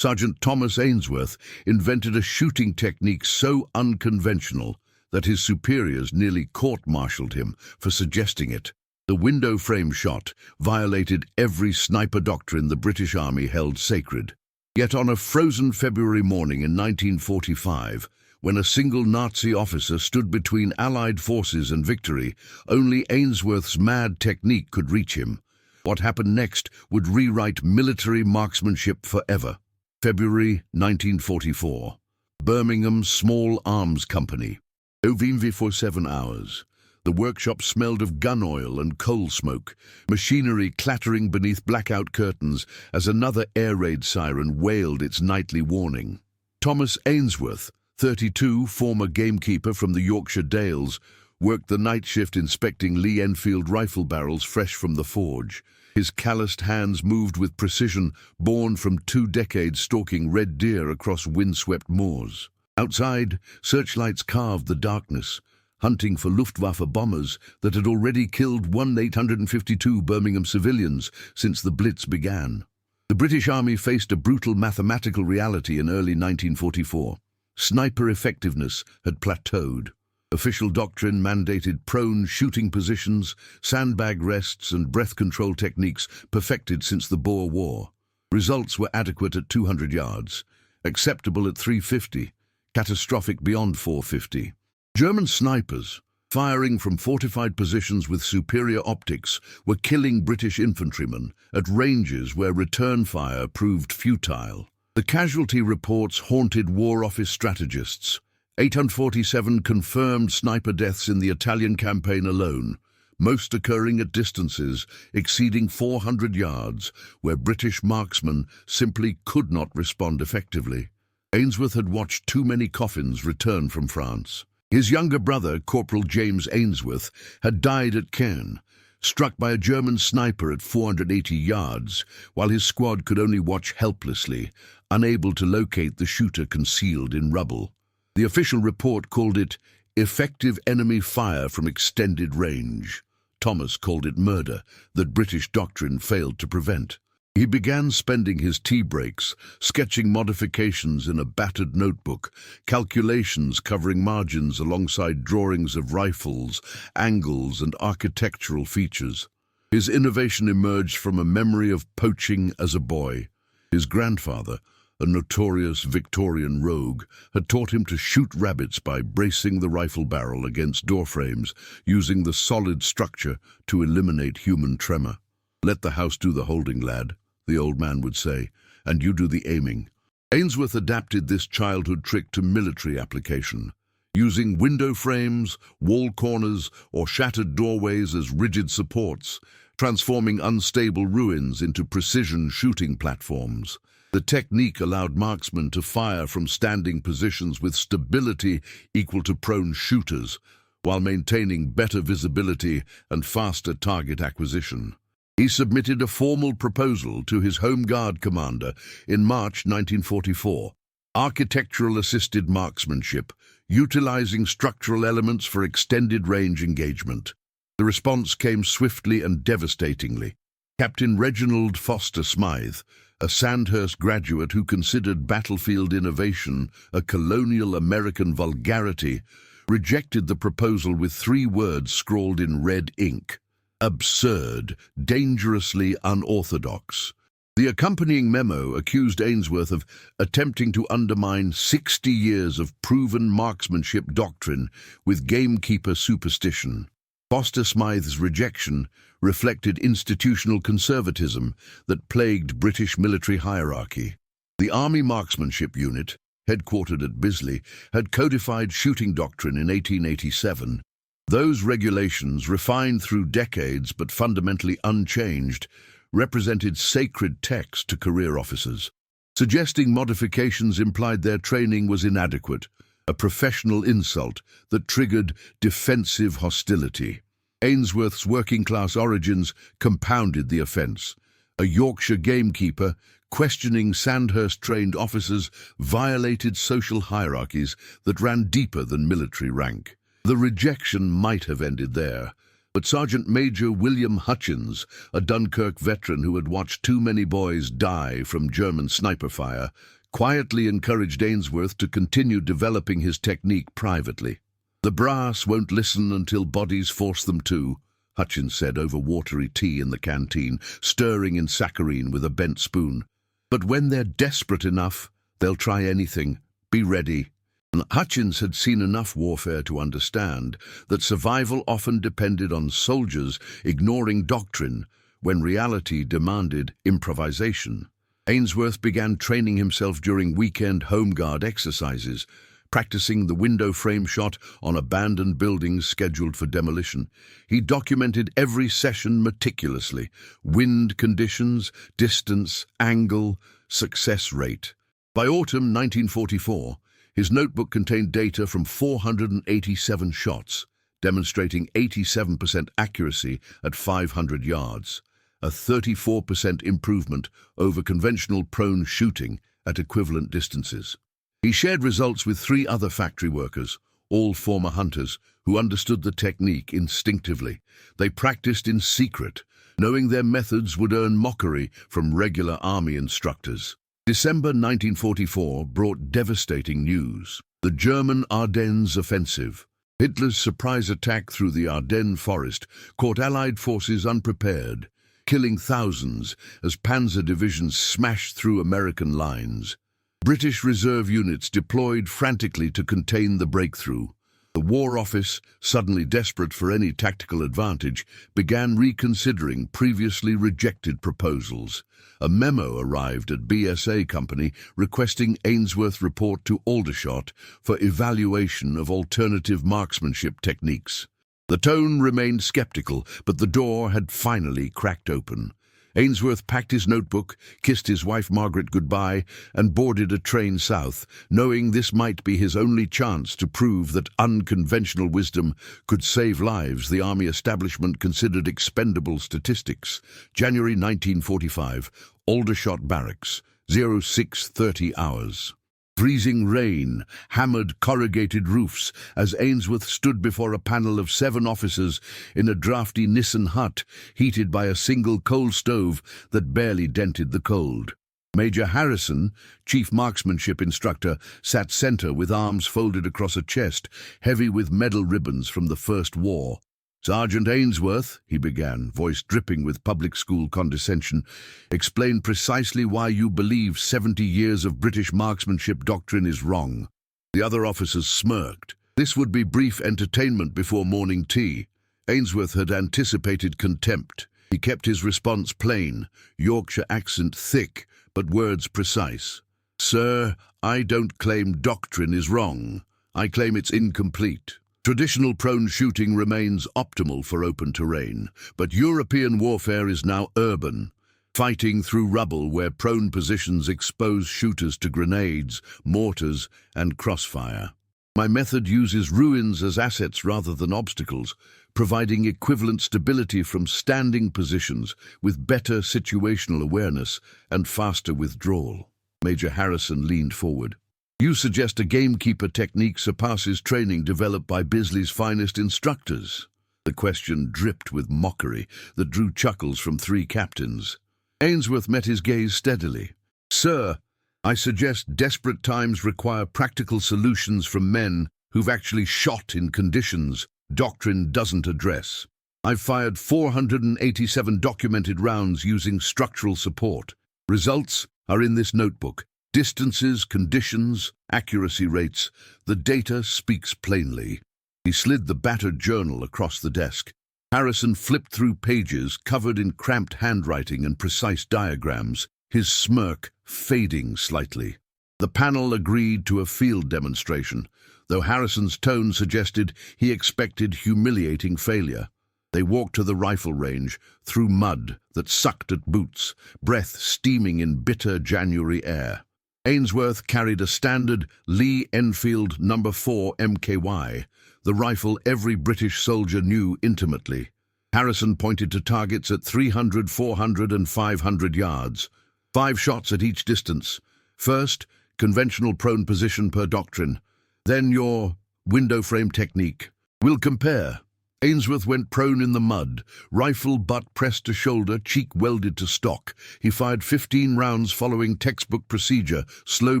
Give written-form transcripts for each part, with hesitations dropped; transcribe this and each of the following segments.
Sergeant Thomas Ainsworth invented a shooting technique so unconventional that his superiors nearly court-martialed him for suggesting it. The window frame shot violated every sniper doctrine the British Army held sacred. Yet on a frozen February morning in 1945, when a single Nazi officer stood between Allied forces and victory, only Ainsworth's mad technique could reach him. What happened next would rewrite military marksmanship forever. February 1944. Birmingham Small Arms Company. Ovimvi for 7 hours. The workshop smelled of gun oil and coal smoke, machinery clattering beneath blackout curtains as another air raid siren wailed its nightly warning. Thomas Ainsworth, 32, former gamekeeper from the Yorkshire Dales, worked the night shift inspecting Lee Enfield rifle barrels fresh from the forge. His calloused hands moved with precision born from 2 decades stalking red deer across windswept moors. Outside, searchlights carved the darkness, hunting for Luftwaffe bombers that had already killed 852 Birmingham civilians since the Blitz began. The British Army faced a brutal mathematical reality in early 1944. Sniper effectiveness had plateaued. Official doctrine mandated prone shooting positions, sandbag rests and breath control techniques perfected since the Boer War. Results were adequate at 200 yards, acceptable at 350, catastrophic beyond 450. German snipers, firing from fortified positions with superior optics, were killing British infantrymen at ranges where return fire proved futile. The casualty reports haunted War Office strategists. 847 confirmed sniper deaths in the Italian campaign alone, most occurring at distances exceeding 400 yards, where British marksmen simply could not respond effectively. Ainsworth had watched too many coffins return from France. His younger brother, Corporal James Ainsworth, had died at Caen, struck by a German sniper at 480 yards, while his squad could only watch helplessly, unable to locate the shooter concealed in rubble. The official report called it effective enemy fire from extended range. Thomas called it murder that British doctrine failed to prevent. He began spending his tea breaks sketching modifications in a battered notebook, calculations covering margins alongside drawings of rifles, angles and architectural features. His innovation emerged from a memory of poaching as a boy. His grandfather, a notorious Victorian rogue, had taught him to shoot rabbits by bracing the rifle barrel against doorframes, using the solid structure to eliminate human tremor. "Let the house do the holding, lad," the old man would say, "and you do the aiming." Ainsworth adapted this childhood trick to military application, using window frames, wall corners, or shattered doorways as rigid supports, transforming unstable ruins into precision shooting platforms. The technique allowed marksmen to fire from standing positions with stability equal to prone shooters, while maintaining better visibility and faster target acquisition. He submitted a formal proposal to his Home Guard commander in March 1944, architectural-assisted marksmanship, utilizing structural elements for extended range engagement. The response came swiftly and devastatingly. Captain Reginald Foster Smythe, a Sandhurst graduate who considered battlefield innovation a colonial American vulgarity, rejected the proposal with 3 words scrawled in red ink: absurd, dangerously unorthodox. The accompanying memo accused Ainsworth of attempting to undermine 60 years of proven marksmanship doctrine with gamekeeper superstition. Foster Smythe's rejection reflected institutional conservatism that plagued British military hierarchy. The Army Marksmanship Unit, headquartered at Bisley, had codified shooting doctrine in 1887. Those regulations, refined through decades but fundamentally unchanged, represented sacred text to career officers. Suggesting modifications implied their training was inadequate, a professional insult that triggered defensive hostility. Ainsworth's working-class origins compounded the offence. A Yorkshire gamekeeper, questioning Sandhurst-trained officers, violated social hierarchies that ran deeper than military rank. The rejection might have ended there, But Sergeant Major William Hutchins, a Dunkirk veteran who had watched too many boys die from German sniper fire, quietly encouraged Ainsworth to continue developing his technique privately. "The brass won't listen until bodies force them to," Hutchins said over watery tea in the canteen, stirring in saccharine with a bent spoon. "But when they're desperate enough, they'll try anything. Be ready." And Hutchins had seen enough warfare to understand that survival often depended on soldiers ignoring doctrine when reality demanded improvisation. Ainsworth began training himself during weekend home guard exercises, practicing the window frame shot on abandoned buildings scheduled for demolition. He documented every session meticulously: wind conditions, distance, angle, success rate. By autumn 1944, his notebook contained data from 487 shots, demonstrating 87% accuracy at 500 yards, a 34% improvement over conventional prone shooting at equivalent distances. He shared results with 3 other factory workers, all former hunters, who understood the technique instinctively. They practiced in secret, knowing their methods would earn mockery from regular army instructors. December 1944 brought devastating news: the German Ardennes offensive. Hitler's surprise attack through the Ardennes forest caught Allied forces unprepared, killing thousands as panzer divisions smashed through American lines. British reserve units deployed frantically to contain the breakthrough. The War Office, suddenly desperate for any tactical advantage, began reconsidering previously rejected proposals. A memo arrived at BSA Company requesting Ainsworth report to Aldershot for evaluation of alternative marksmanship techniques. The tone remained skeptical, but the door had finally cracked open. Ainsworth packed his notebook, kissed his wife Margaret goodbye, and boarded a train south, knowing this might be his only chance to prove that unconventional wisdom could save lives the army establishment considered expendable statistics. January 1945, Aldershot Barracks, 06:30 hours. Freezing rain hammered corrugated roofs as Ainsworth stood before a panel of 7 officers in a drafty Nissen hut heated by a single coal stove that barely dented the cold. Major Harrison, chief marksmanship instructor, sat center with arms folded across a chest, heavy with medal ribbons from the First War. "Sergeant Ainsworth," he began, voice dripping with public school condescension, "explain precisely why you believe 70 years of British marksmanship doctrine is wrong." The other officers smirked. This would be brief entertainment before morning tea. Ainsworth had anticipated contempt. He kept his response plain, Yorkshire accent thick, but words precise. "Sir, I don't claim doctrine is wrong. I claim it's incomplete. Traditional prone shooting remains optimal for open terrain, but European warfare is now urban, fighting through rubble where prone positions expose shooters to grenades, mortars, and crossfire. My method uses ruins as assets rather than obstacles, providing equivalent stability from standing positions with better situational awareness and faster withdrawal." Major Harrison leaned forward. "You suggest a gamekeeper technique surpasses training developed by Bisley's finest instructors." The question dripped with mockery that drew chuckles from 3 captains. Ainsworth met his gaze steadily. "Sir, I suggest desperate times require practical solutions from men who've actually shot in conditions doctrine doesn't address. I've fired 487 documented rounds using structural support. Results are in this notebook. Distances, conditions, accuracy rates. The data speaks plainly." He slid the battered journal across the desk. Harrison flipped through pages covered in cramped handwriting and precise diagrams, his smirk fading slightly. The panel agreed to a field demonstration, though Harrison's tone suggested he expected humiliating failure. They walked to the rifle range, through mud that sucked at boots, breath steaming in bitter January air. Ainsworth carried a standard Lee Enfield No. 4 MKY, the rifle every British soldier knew intimately. Harrison pointed to targets at 300, 400 and 500 yards. 5 shots at each distance. First, conventional prone position per doctrine. Then your window frame technique. We'll compare. Ainsworth went prone in the mud, rifle butt pressed to shoulder, cheek welded to stock. He fired 15 rounds following textbook procedure, slow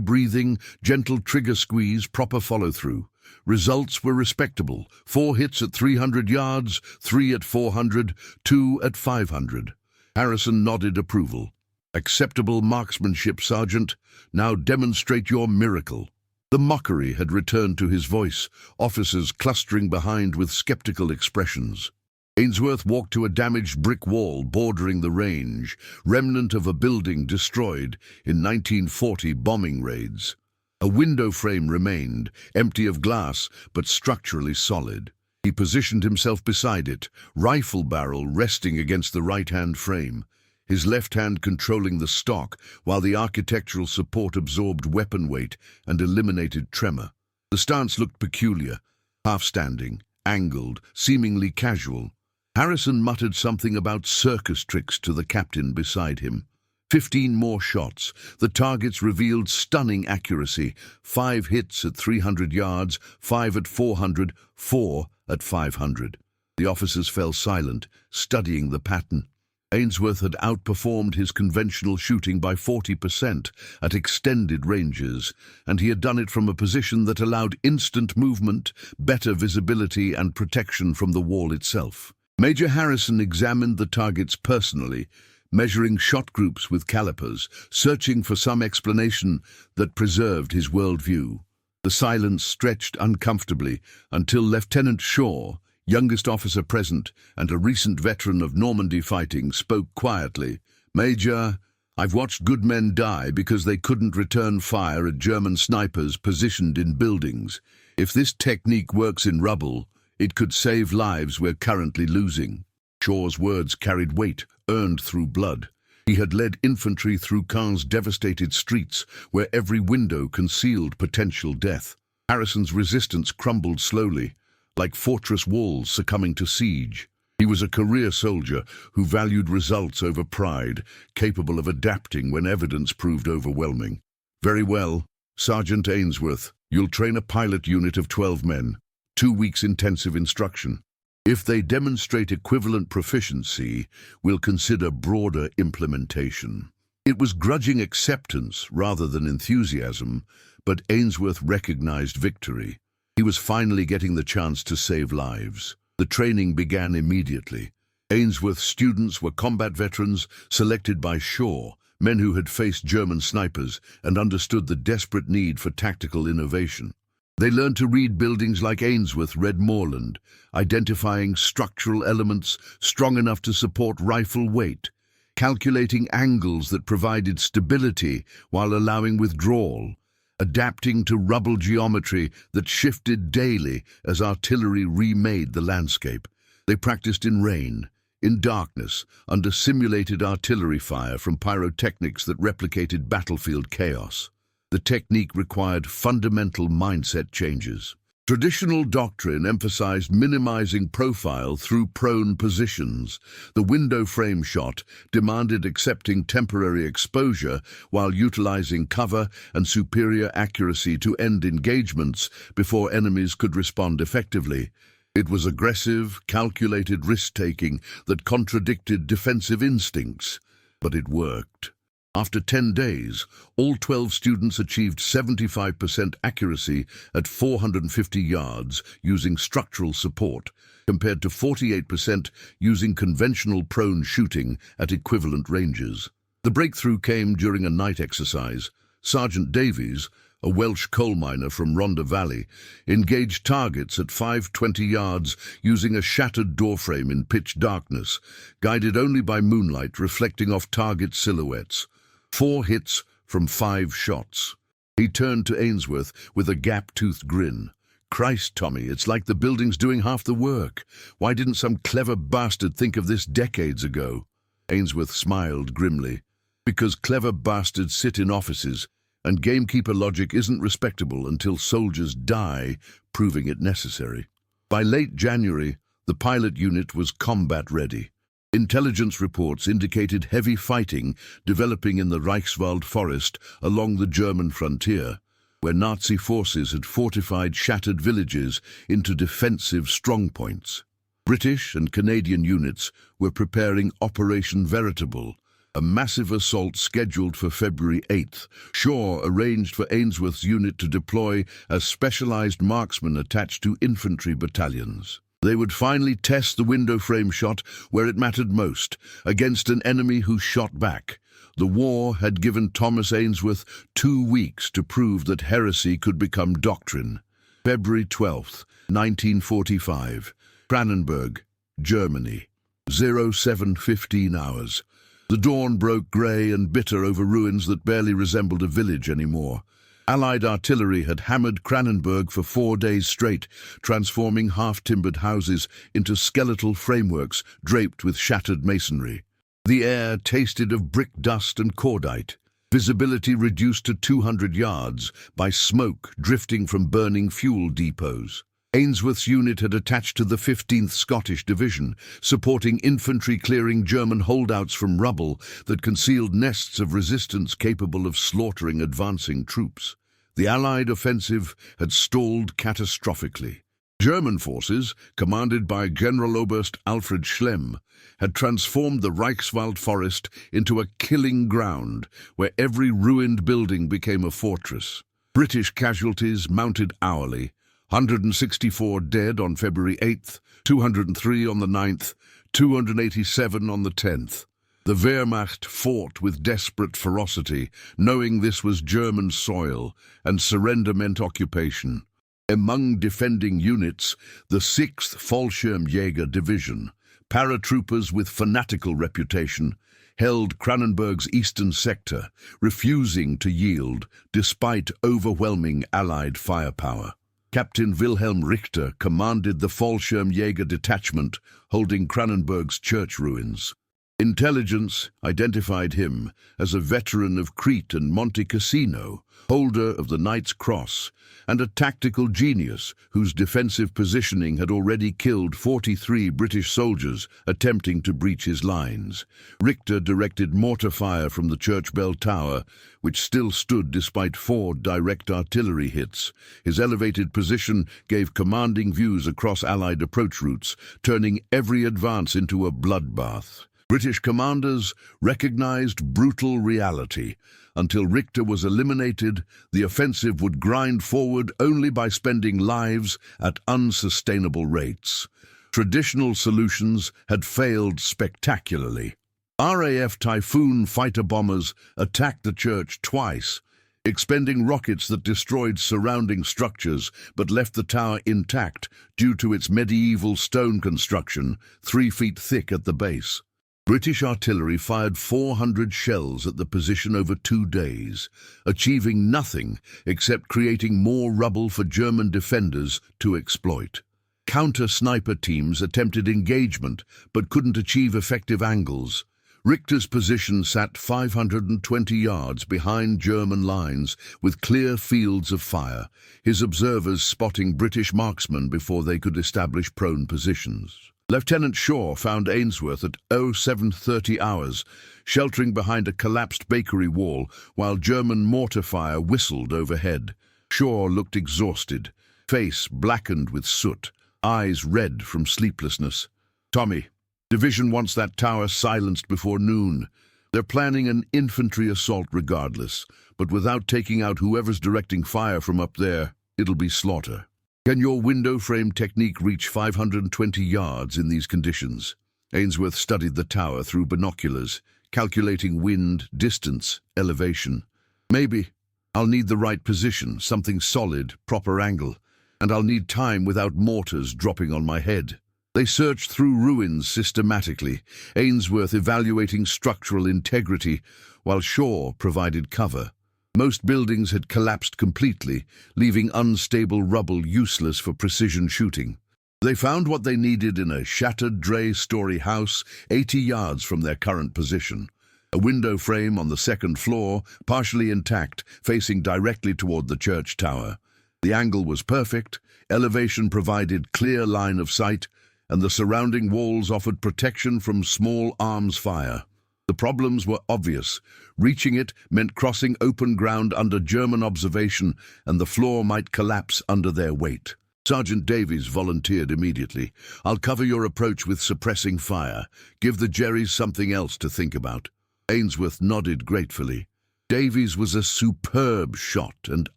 breathing, gentle trigger squeeze, proper follow-through. Results were respectable. 4 hits at 300 yards, 3 at 400, 2 at 500. Harrison nodded approval. Acceptable marksmanship, Sergeant. Now demonstrate your miracle. The mockery had returned to his voice, officers clustering behind with skeptical expressions. Ainsworth walked to a damaged brick wall bordering the range, remnant of a building destroyed in 1940 bombing raids. A window frame remained, empty of glass but structurally solid. He positioned himself beside it, rifle barrel resting against the right-hand frame, his left hand controlling the stock, while the architectural support absorbed weapon weight and eliminated tremor. The stance looked peculiar, half-standing, angled, seemingly casual. Harrison muttered something about circus tricks to the captain beside him. 15 more shots. The targets revealed stunning accuracy. 5 hits at 300 yards, 5 at 400, 4 at 500. The officers fell silent, studying the pattern. Ainsworth had outperformed his conventional shooting by 40% at extended ranges, and he had done it from a position that allowed instant movement, better visibility, and protection from the wall itself. Major Harrison examined the targets personally, measuring shot groups with calipers, searching for some explanation that preserved his worldview. The silence stretched uncomfortably until Lieutenant Shaw, youngest officer present and a recent veteran of Normandy fighting, spoke quietly. "Major, I've watched good men die because they couldn't return fire at German snipers positioned in buildings. If this technique works in rubble, it could save lives we're currently losing." Shaw's words carried weight, earned through blood. He had led infantry through Caen's devastated streets, where every window concealed potential death. Harrison's resistance crumbled slowly, like fortress walls succumbing to siege. He was a career soldier who valued results over pride, capable of adapting when evidence proved overwhelming. "Very well, Sergeant Ainsworth, you'll train a pilot unit of 12 men, 2 weeks intensive instruction. If they demonstrate equivalent proficiency, we'll consider broader implementation." It was grudging acceptance rather than enthusiasm, but Ainsworth recognized victory. He was finally getting the chance to save lives. The training began immediately. Ainsworth's students were combat veterans selected by Shaw, men who had faced German snipers and understood the desperate need for tactical innovation. They learned to read buildings like Ainsworth read Moorland, identifying structural elements strong enough to support rifle weight, calculating angles that provided stability while allowing withdrawal, adapting to rubble geometry that shifted daily as artillery remade the landscape. They practiced in rain, in darkness, under simulated artillery fire from pyrotechnics that replicated battlefield chaos. The technique required fundamental mindset changes. Traditional doctrine emphasized minimizing profile through prone positions. The window frame shot demanded accepting temporary exposure while utilizing cover and superior accuracy to end engagements before enemies could respond effectively. It was aggressive, calculated risk-taking that contradicted defensive instincts, but it worked. After 10 days, all 12 students achieved 75% accuracy at 450 yards using structural support, compared to 48% using conventional prone shooting at equivalent ranges. The breakthrough came during a night exercise. Sergeant Davies, a Welsh coal miner from Rhondda Valley, engaged targets at 520 yards using a shattered doorframe in pitch darkness, guided only by moonlight reflecting off target silhouettes. 4 hits from 5 shots. He turned to Ainsworth with a gap-toothed grin. "Christ, Tommy, it's like the building's doing half the work. Why didn't some clever bastard think of this decades ago?" Ainsworth smiled grimly. "Because clever bastards sit in offices, and gamekeeper logic isn't respectable until soldiers die, proving it necessary." By late January, the pilot unit was combat-ready. Intelligence reports indicated heavy fighting developing in the Reichswald forest along the German frontier, where Nazi forces had fortified shattered villages into defensive strongpoints. British and Canadian units were preparing Operation Veritable, a massive assault scheduled for February 8th. Shaw arranged for Ainsworth's unit to deploy as specialized marksmen attached to infantry battalions. They would finally test the window frame shot where it mattered most, against an enemy who shot back. The war had given Thomas Ainsworth 2 weeks to prove that heresy could become doctrine. February 12th, 1945. Cranenburg, Germany. 07:15 hours. The dawn broke grey and bitter over ruins that barely resembled a village anymore. Allied artillery had hammered Cranenburg for 4 days straight, transforming half-timbered houses into skeletal frameworks draped with shattered masonry. The air tasted of brick dust and cordite. Visibility reduced to 200 yards by smoke drifting from burning fuel depots. Ainsworth's unit had attached to the 15th Scottish Division, supporting infantry clearing German holdouts from rubble that concealed nests of resistance capable of slaughtering advancing troops. The Allied offensive had stalled catastrophically. German forces, commanded by Generaloberst Alfred Schlemm, had transformed the Reichswald forest into a killing ground where every ruined building became a fortress. British casualties mounted hourly. 164 dead on February 8th, 203 on the 9th, 287 on the 10th. The Wehrmacht fought with desperate ferocity, knowing this was German soil and surrender meant occupation. Among defending units, the 6th Fallschirmjäger Division, paratroopers with fanatical reputation, held Cranenburg's eastern sector, refusing to yield despite overwhelming Allied firepower. Captain Wilhelm Richter commanded the Fallschirmjäger detachment holding Cranenburg's church ruins. Intelligence identified him as a veteran of Crete and Monte Cassino, holder of the Knight's Cross, and a tactical genius whose defensive positioning had already killed 43 British soldiers attempting to breach his lines. Richter directed mortar fire from the church bell tower, which still stood despite 4 direct artillery hits. His elevated position gave commanding views across Allied approach routes, turning every advance into a bloodbath. British commanders recognized brutal reality. Until Richter was eliminated, the offensive would grind forward only by spending lives at unsustainable rates. Traditional solutions had failed spectacularly. RAF Typhoon fighter bombers attacked the church twice, expending rockets that destroyed surrounding structures but left the tower intact due to its medieval stone construction, 3 feet thick at the base. British artillery fired 400 shells at the position over 2 days, achieving nothing except creating more rubble for German defenders to exploit. Counter-sniper teams attempted engagement but couldn't achieve effective angles. Richter's position sat 520 yards behind German lines with clear fields of fire, his observers spotting British marksmen before they could establish prone positions. Lieutenant Shaw found Ainsworth at 07:30 hours, sheltering behind a collapsed bakery wall while German mortar fire whistled overhead. Shaw looked exhausted, face blackened with soot, eyes red from sleeplessness. "Tommy, Division wants that tower silenced before noon. They're planning an infantry assault regardless, but without taking out whoever's directing fire from up there, it'll be slaughter. Can your window frame technique reach 520 yards in these conditions?" Ainsworth studied the tower through binoculars, calculating wind, distance, elevation. "Maybe. I'll need the right position, something solid, proper angle, and I'll need time without mortars dropping on my head." They searched through ruins systematically, Ainsworth evaluating structural integrity, while Shaw provided cover. Most buildings had collapsed completely, leaving unstable rubble useless for precision shooting. They found what they needed in a shattered Dre-story house 80 yards from their current position. A window frame on the 2nd floor, partially intact, facing directly toward the church tower. The angle was perfect, elevation provided clear line of sight, and the surrounding walls offered protection from small arms fire. The problems were obvious. Reaching it meant crossing open ground under German observation, and the floor might collapse under their weight. Sergeant Davies volunteered immediately. "I'll cover your approach with suppressing fire. Give the Jerrys something else to think about." Ainsworth nodded gratefully. Davies was a superb shot and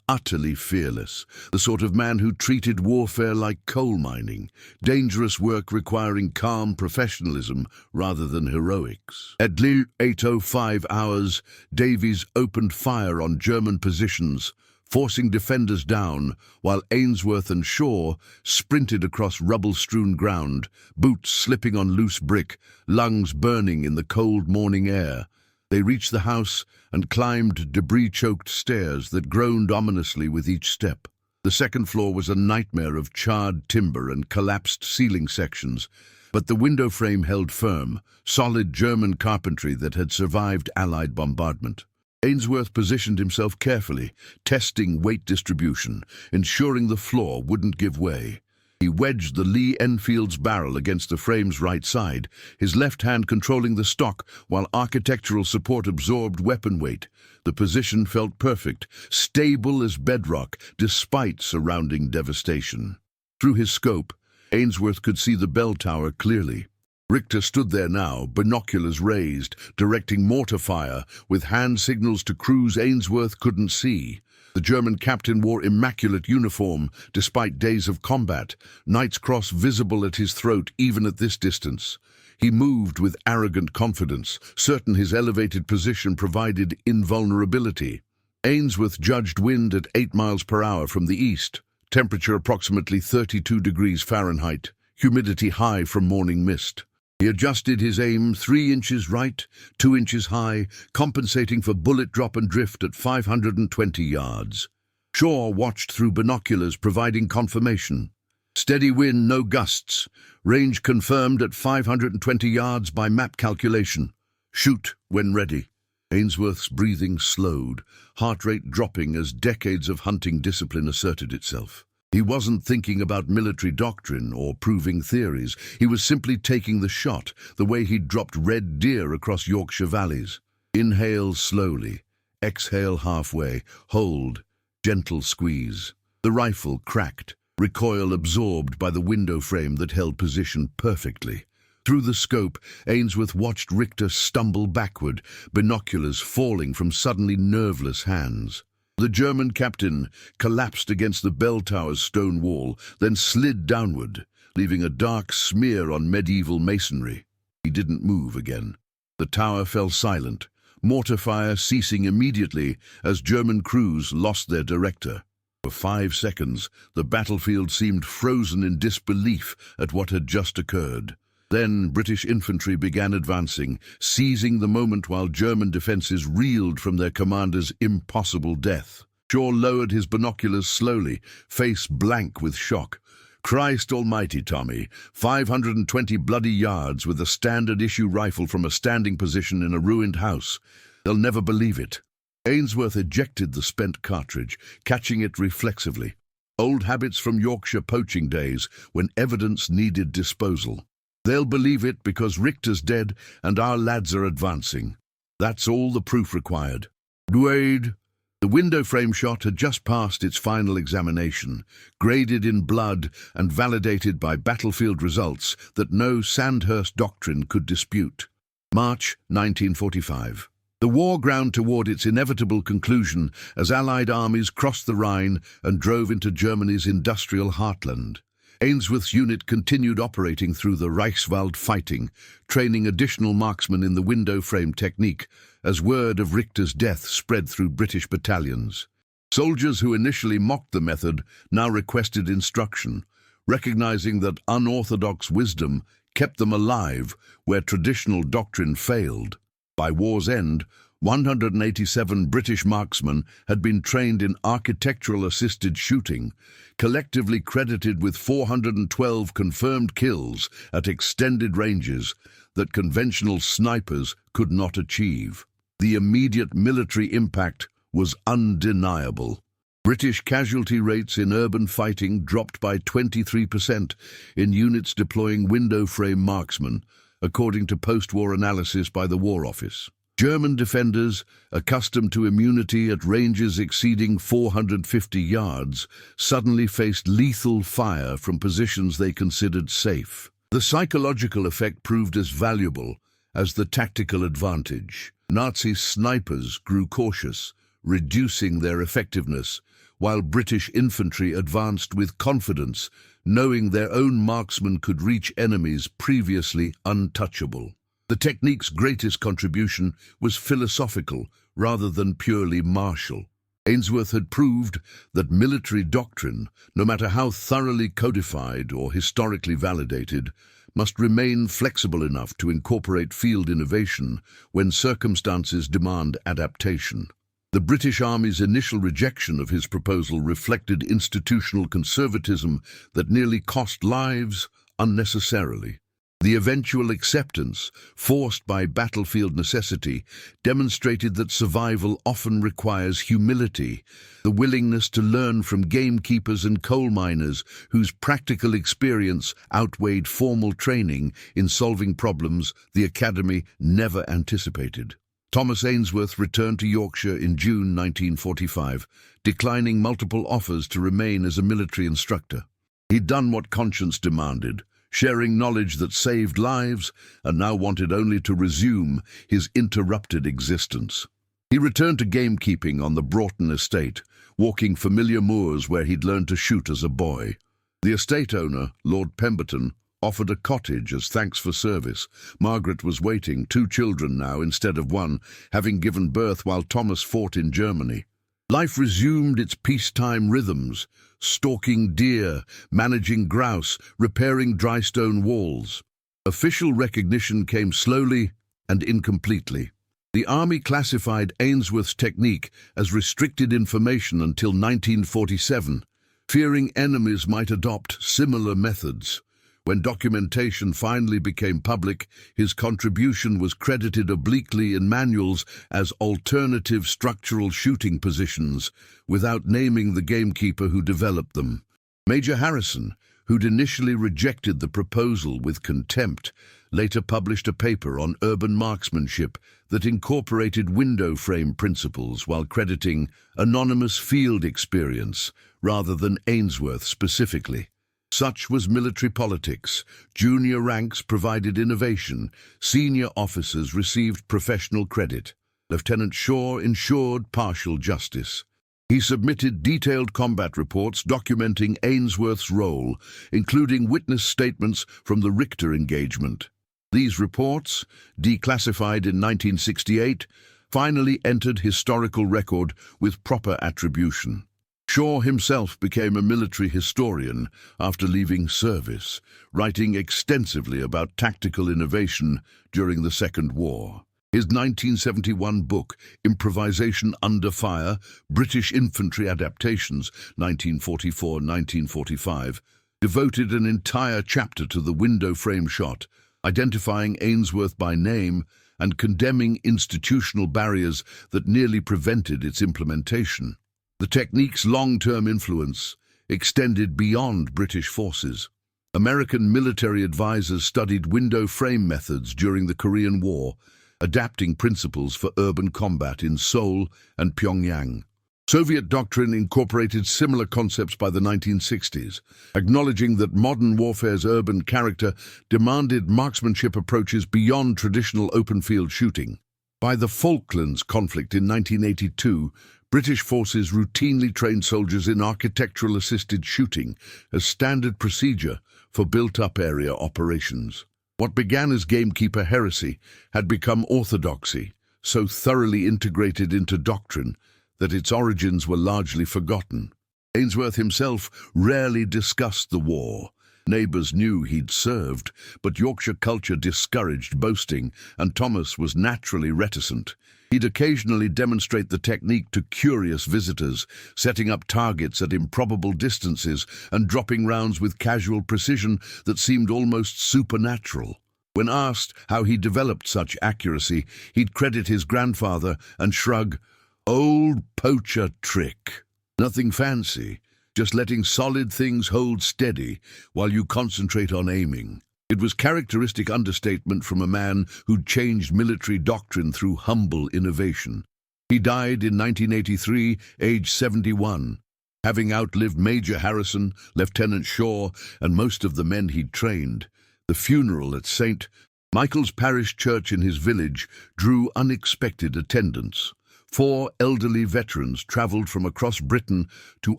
utterly fearless, the sort of man who treated warfare like coal mining, dangerous work requiring calm professionalism rather than heroics. At 8:05 hours, Davies opened fire on German positions, forcing defenders down, while Ainsworth and Shaw sprinted across rubble-strewn ground, boots slipping on loose brick, lungs burning in the cold morning air. They reached the house and climbed debris-choked stairs that groaned ominously with each step. The second floor was a nightmare of charred timber and collapsed ceiling sections, but the window frame held firm, solid German carpentry that had survived Allied bombardment. Ainsworth positioned himself carefully, testing weight distribution, ensuring the floor wouldn't give way. He wedged the Lee Enfield's barrel against the frame's right side, his left hand controlling the stock while architectural support absorbed weapon weight. The position felt perfect, stable as bedrock, despite surrounding devastation. Through his scope, Ainsworth could see the bell tower clearly. Richter stood there now, binoculars raised, directing mortar fire, with hand signals to crews Ainsworth couldn't see. The German captain wore immaculate uniform, despite days of combat, Knight's Cross visible at his throat even at this distance. He moved with arrogant confidence, certain his elevated position provided invulnerability. Ainsworth judged wind at 8 miles per hour from the east, temperature approximately 32 degrees Fahrenheit, humidity high from morning mist. He adjusted his aim 3 inches right, 2 inches high, compensating for bullet drop and drift at 520 yards. Shaw watched through binoculars, providing confirmation. Steady wind, no gusts. Range confirmed at 520 yards by map calculation. Shoot when ready. Ainsworth's breathing slowed, heart rate dropping as decades of hunting discipline asserted itself. He wasn't thinking about military doctrine or proving theories. He was simply taking the shot, the way he'd dropped red deer across Yorkshire valleys. Inhale slowly, exhale halfway, hold, gentle squeeze. The rifle cracked, recoil absorbed by the window frame that held position perfectly. Through the scope, Ainsworth watched Richter stumble backward, binoculars falling from suddenly nerveless hands. The German captain collapsed against the bell tower's stone wall, then slid downward, leaving a dark smear on medieval masonry. He didn't move again. The tower fell silent, mortar fire ceasing immediately as German crews lost their director. For 5 seconds, the battlefield seemed frozen in disbelief at what had just occurred. Then British infantry began advancing, seizing the moment while German defences reeled from their commander's impossible death. Shaw lowered his binoculars slowly, face blank with shock. "Christ almighty, Tommy, 520 bloody yards with a standard-issue rifle from a standing position in a ruined house. They'll never believe it." Ainsworth ejected the spent cartridge, catching it reflexively. Old habits from Yorkshire poaching days when evidence needed disposal. "They'll believe it because Richter's dead and our lads are advancing. That's all the proof required." Wade. The window frame shot had just passed its final examination, graded in blood and validated by battlefield results that no Sandhurst doctrine could dispute. March 1945. The war ground toward its inevitable conclusion as Allied armies crossed the Rhine and drove into Germany's industrial heartland. Ainsworth's unit continued operating through the Reichswald fighting, training additional marksmen in the window frame technique as word of Richter's death spread through British battalions. Soldiers who initially mocked the method now requested instruction, recognizing that unorthodox wisdom kept them alive where traditional doctrine failed. By war's end, 187 British marksmen had been trained in architectural-assisted shooting, collectively credited with 412 confirmed kills at extended ranges that conventional snipers could not achieve. The immediate military impact was undeniable. British casualty rates in urban fighting dropped by 23% in units deploying window frame marksmen, according to post-war analysis by the War Office. German defenders, accustomed to immunity at ranges exceeding 450 yards, suddenly faced lethal fire from positions they considered safe. The psychological effect proved as valuable as the tactical advantage. Nazi snipers grew cautious, reducing their effectiveness, while British infantry advanced with confidence, knowing their own marksmen could reach enemies previously untouchable. The technique's greatest contribution was philosophical rather than purely martial. Ainsworth had proved that military doctrine, no matter how thoroughly codified or historically validated, must remain flexible enough to incorporate field innovation when circumstances demand adaptation. The British Army's initial rejection of his proposal reflected institutional conservatism that nearly cost lives unnecessarily. The eventual acceptance, forced by battlefield necessity, demonstrated that survival often requires humility, the willingness to learn from gamekeepers and coal miners whose practical experience outweighed formal training in solving problems the Academy never anticipated. Thomas Ainsworth returned to Yorkshire in June 1945, declining multiple offers to remain as a military instructor. He'd done what conscience demanded, sharing knowledge that saved lives, and now wanted only to resume his interrupted existence. He returned to gamekeeping on the Broughton estate, walking familiar moors where he'd learned to shoot as a boy. The estate owner, Lord Pemberton, offered a cottage as thanks for service. Margaret was waiting, 2 children now instead of 1, having given birth while Thomas fought in Germany. Life resumed its peacetime rhythms, stalking deer, managing grouse, repairing dry stone walls. Official recognition came slowly and incompletely. The Army classified Ainsworth's technique as restricted information until 1947, fearing enemies might adopt similar methods. When documentation finally became public, his contribution was credited obliquely in manuals as alternative structural shooting positions, without naming the gamekeeper who developed them. Major Harrison, who'd initially rejected the proposal with contempt, later published a paper on urban marksmanship that incorporated window frame principles while crediting anonymous field experience rather than Ainsworth specifically. Such was military politics. Junior ranks provided innovation. Senior officers received professional credit. Lieutenant Shaw ensured partial justice. He submitted detailed combat reports documenting Ainsworth's role, including witness statements from the Richter engagement. These reports, declassified in 1968, finally entered historical record with proper attribution. Shaw himself became a military historian after leaving service, writing extensively about tactical innovation during the Second War. His 1971 book, Improvisation Under Fire, British Infantry Adaptations, 1944-1945, devoted an entire chapter to the window frame shot, identifying Ainsworth by name and condemning institutional barriers that nearly prevented its implementation. The technique's long-term influence extended beyond British forces. American military advisors studied window frame methods during the Korean War, adapting principles for urban combat in Seoul and Pyongyang. Soviet doctrine incorporated similar concepts by the 1960s, acknowledging that modern warfare's urban character demanded marksmanship approaches beyond traditional open-field shooting. By the Falklands conflict in 1982, British forces routinely trained soldiers in architectural-assisted shooting as standard procedure for built-up area operations. What began as gamekeeper heresy had become orthodoxy, so thoroughly integrated into doctrine that its origins were largely forgotten. Ainsworth himself rarely discussed the war. Neighbours knew he'd served, but Yorkshire culture discouraged boasting, and Thomas was naturally reticent. He'd occasionally demonstrate the technique to curious visitors, setting up targets at improbable distances and dropping rounds with casual precision that seemed almost supernatural. When asked how he developed such accuracy, he'd credit his grandfather and shrug, "Old poacher trick. Nothing fancy, just letting solid things hold steady while you concentrate on aiming." It was characteristic understatement from a man who'd changed military doctrine through humble innovation. He died in 1983, aged 71, having outlived Major Harrison, Lieutenant Shaw, and most of the men he'd trained. The funeral at St. Michael's Parish Church in his village drew unexpected attendance. 4 elderly veterans travelled from across Britain to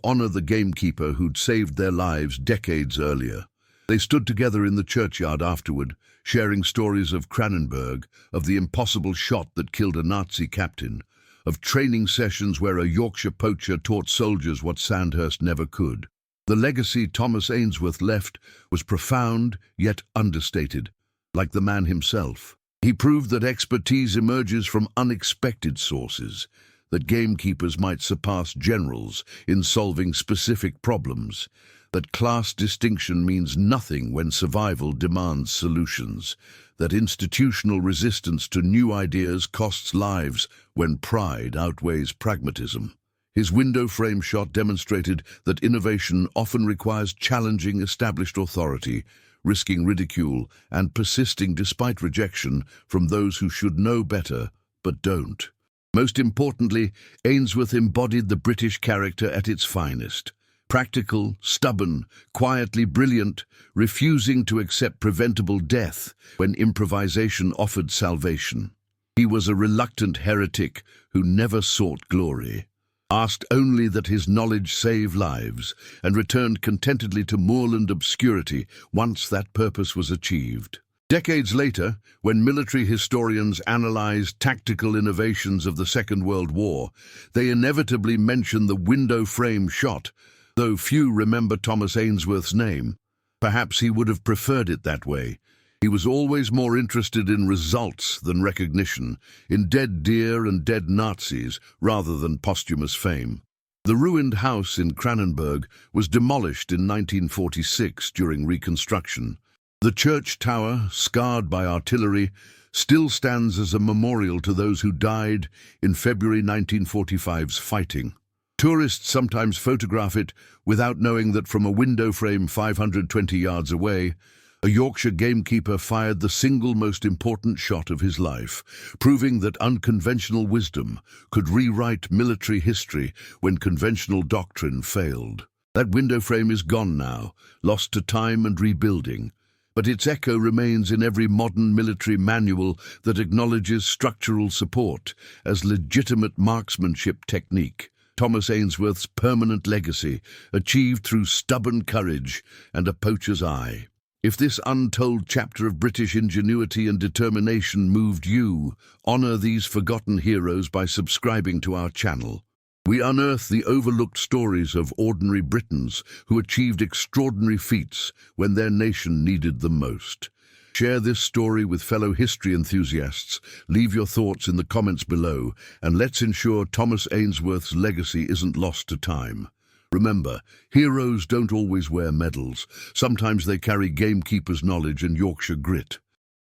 honour the gamekeeper who'd saved their lives decades earlier. They stood together in the churchyard afterward, sharing stories of Cranenburg, of the impossible shot that killed a Nazi captain, of training sessions where a Yorkshire poacher taught soldiers what Sandhurst never could. The legacy Thomas Ainsworth left was profound yet understated, like the man himself. He proved that expertise emerges from unexpected sources, that gamekeepers might surpass generals in solving specific problems, that class distinction means nothing when survival demands solutions, that institutional resistance to new ideas costs lives when pride outweighs pragmatism. His window frame shot demonstrated that innovation often requires challenging established authority, risking ridicule and persisting despite rejection from those who should know better but don't. Most importantly, Ainsworth embodied the British character at its finest. Practical, stubborn, quietly brilliant, refusing to accept preventable death when improvisation offered salvation. He was a reluctant heretic who never sought glory, asked only that his knowledge save lives, and returned contentedly to moorland obscurity once that purpose was achieved. Decades later, when military historians analyzed tactical innovations of the Second World War, they inevitably mention the window frame shot, though few remember Thomas Ainsworth's name. Perhaps he would have preferred it that way. He was always more interested in results than recognition, in dead deer and dead Nazis rather than posthumous fame. The ruined house in Cranenburg was demolished in 1946 during reconstruction. The church tower, scarred by artillery, still stands as a memorial to those who died in February 1945's fighting. Tourists sometimes photograph it without knowing that from a window frame 520 yards away, a Yorkshire gamekeeper fired the single most important shot of his life, proving that unconventional wisdom could rewrite military history when conventional doctrine failed. That window frame is gone now, lost to time and rebuilding, but its echo remains in every modern military manual that acknowledges structural support as legitimate marksmanship technique. Thomas Ainsworth's permanent legacy, achieved through stubborn courage and a poacher's eye. If this untold chapter of British ingenuity and determination moved you, honor these forgotten heroes by subscribing to our channel. We unearth the overlooked stories of ordinary Britons who achieved extraordinary feats when their nation needed them most. Share this story with fellow history enthusiasts, leave your thoughts in the comments below, and let's ensure Thomas Ainsworth's legacy isn't lost to time. Remember, heroes don't always wear medals. Sometimes they carry gamekeepers' knowledge and Yorkshire grit.